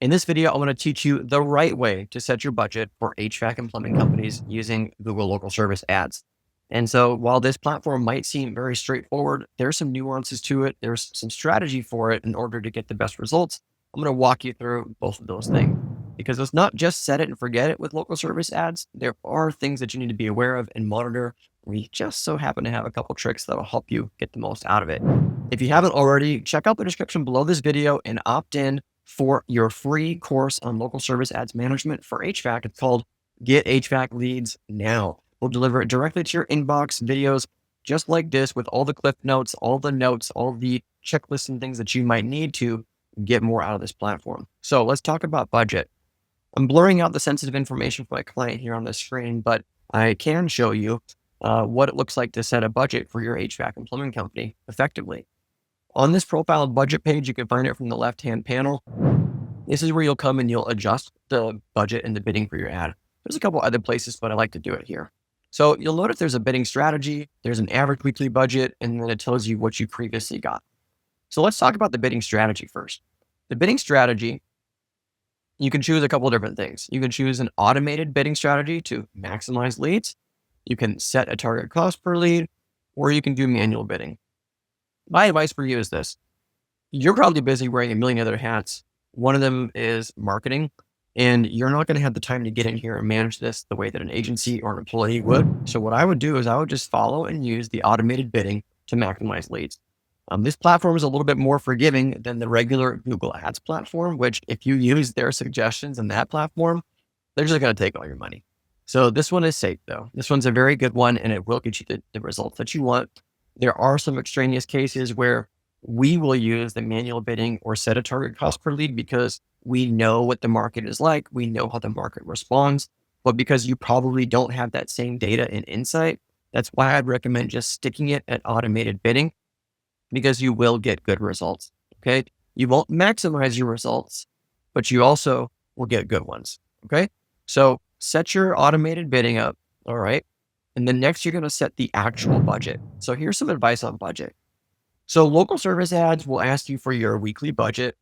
In this video, I want to teach you the right way to set your budget for HVAC and plumbing companies using Google local service ads. And so while this platform might seem very straightforward, there's some nuances to it. There's some strategy for it in order to get the best results. I'm going to walk you through both of those things because it's not just set it and forget it with local service ads. There are things that you need to be aware of and monitor. We just so happen to have a couple tricks that will help you get the most out of it. If you haven't already, check out the description below this video and opt in for your free course on local service ads management for HVAC. It's called Get HVAC Leads Now. We'll deliver it directly to your inbox, videos just like this with all the cliff notes, all the checklists and things that you might need to get more out of this platform. So let's talk about budget. I'm blurring out the sensitive information for my client here on the screen, but I can show you what it looks like to set a budget for your HVAC and plumbing company effectively. On this profile budget page, you can find it from the left-hand panel. This is where you'll come and you'll adjust the budget and the bidding for your ad. There's a couple other places, but I like to do it here. So you'll notice there's a bidding strategy, there's an average weekly budget, and then it tells you what you previously got. So let's talk about the bidding strategy first. The bidding strategy, you can choose a couple of different things. You can choose an automated bidding strategy to maximize leads. You can set a target cost per lead, or you can do manual bidding. My advice for you is this. You're probably busy wearing a million other hats. One of them is marketing, and you're not going to have the time to get in here and manage this the way that an agency or an employee would. So what I would do is I would just follow and use the automated bidding to maximize leads. This platform is a little bit more forgiving than the regular Google Ads platform, which if you use their suggestions in that platform, they're just going to take all your money. So this one is safe though. This one's a very good one, and it will get you the results that you want. There are some extraneous cases where we will use the manual bidding or set a target cost per lead because we know what the market is like. We know how the market responds, but because you probably don't have that same data and insight, that's why I'd recommend just sticking it at automated bidding because you will get good results. Okay. You won't maximize your results, but you also will get good ones. Okay. So set your automated bidding up. All right. And then next, you're going to set the actual budget. So here's some advice on budget. So local service ads will ask you for your weekly budget.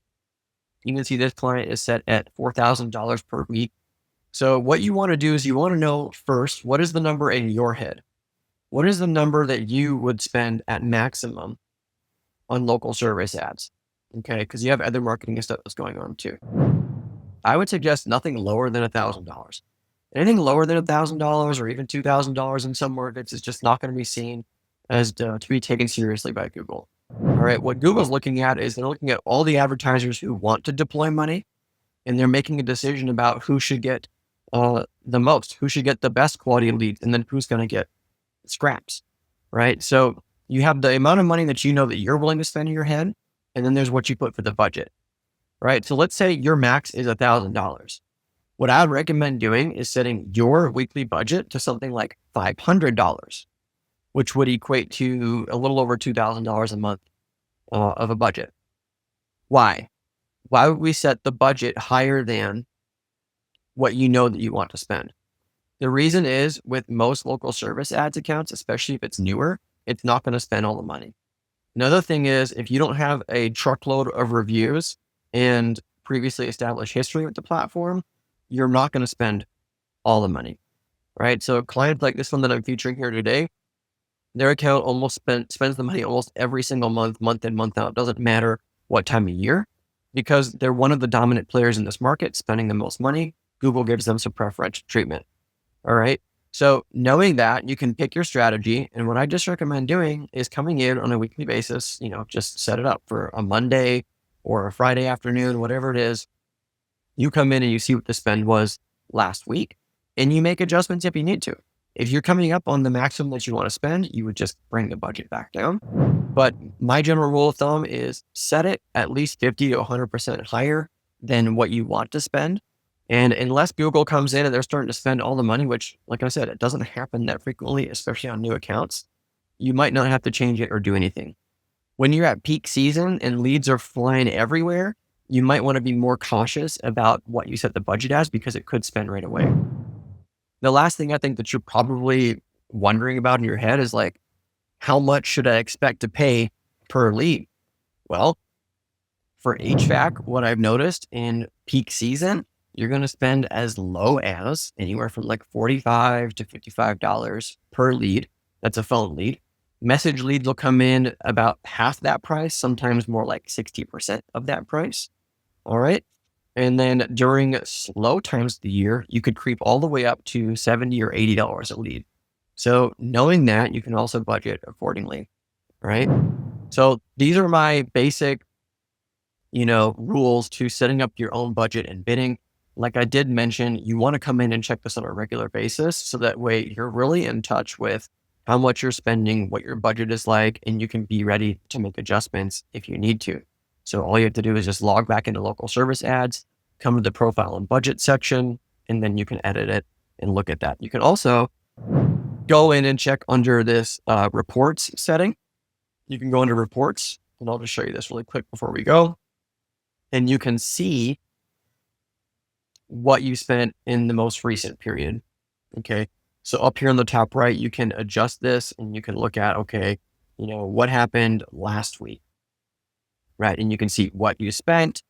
You can see this client is set at $4,000 per week. So what you want to do is you want to know first, what is the number in your head? What is the number that you would spend at maximum on local service ads? Okay, because you have other marketing stuff that's going on too. I would suggest nothing lower than $1,000. Anything lower than $1,000 or even $2,000 in some markets is just not going to be seen as to be taken seriously by Google. All right. What Google's looking at is they're looking at all the advertisers who want to deploy money, and they're making a decision about who should get the most, who should get the best quality leads, and then who's going to get scraps. Right. So you have the amount of money that you know that you're willing to spend in your head, and then there's what you put for the budget. Right. So let's say your max is $1,000. What I would recommend doing is setting your weekly budget to something like $500, which would equate to a little over $2,000 a month of a budget. Why? Why would we set the budget higher than what you know that you want to spend? The reason is with most local service ads accounts, especially if it's newer, it's not going to spend all the money. Another thing is if you don't have a truckload of reviews and previously established history with the platform, you're not going to spend all the money, right? So clients like this one that I'm featuring here today, their account almost spends the money almost every single month, month in, month out. It doesn't matter what time of year because they're one of the dominant players in this market, spending the most money. Google gives them some preferential treatment. All right. So knowing that, you can pick your strategy. And what I just recommend doing is coming in on a weekly basis, just set it up for a Monday or a Friday afternoon, whatever it is. You come in and you see what the spend was last week and you make adjustments if you need to. If you're coming up on the maximum that you want to spend, you would just bring the budget back down. But my general rule of thumb is set it at least 50 to 100% higher than what you want to spend. And unless Google comes in and they're starting to spend all the money, which, like I said, it doesn't happen that frequently, especially on new accounts, you might not have to change it or do anything. When you're at peak season and leads are flying everywhere, you might want to be more cautious about what you set the budget as because it could spend right away. The last thing I think that you're probably wondering about in your head is like, how much should I expect to pay per lead? Well, For HVAC, what I've noticed in peak season, you're going to spend as low as anywhere from like $45 to $55 per lead. That's a phone lead. Message leads will come in about half that price, sometimes more like 60% of that price. All right. And then during slow times of the year, you could creep all the way up to $70 or $80 a lead. So knowing that, you can also budget accordingly, right? So these are my basic, rules to setting up your own budget and bidding. Like I did mention, you want to come in and check this on a regular basis. So that way you're really in touch with how much you're spending, what your budget is like, and you can be ready to make adjustments if you need to. So all you have to do is just log back into local service ads, come to the profile and budget section, and then you can edit it and look at that. You can also go in and check under this reports setting. You can go under reports, and I'll just show you this really quick before we go. And you can see what you spent in the most recent period. Okay. So up here on the top right, you can adjust this and you can look at, okay, what happened last week, right? And you can see what you spent,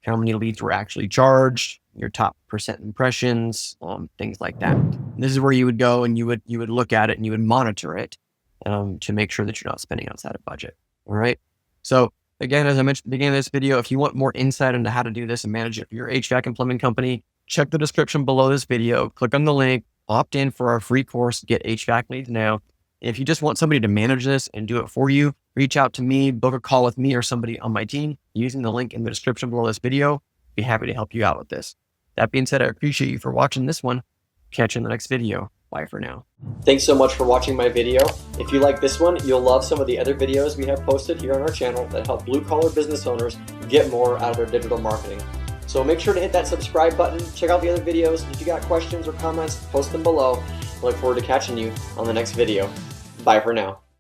how many leads were actually charged, your top percent impressions, things like that. And this is where you would go and you would look at it and you would monitor it to make sure that you're not spending outside of budget. All right. So again, as I mentioned at the beginning of this video, if you want more insight into how to do this and manage it for your HVAC and plumbing company, check the description below this video, click on the link, opt in for our free course, Get HVAC Leads Now. And if you just want somebody to manage this and do it for you, reach out to me, book a call with me or somebody on my team using the link in the description below this video. Be happy to help you out with this. That being said, I appreciate you for watching this one. Catch you in the next video. Bye for now. Thanks so much for watching my video. If you like this one, you'll love some of the other videos we have posted here on our channel that help blue-collar business owners get more out of their digital marketing. So make sure to hit that subscribe button, check out the other videos. If you got questions or comments, post them below. I look forward to catching you on the next video. Bye for now.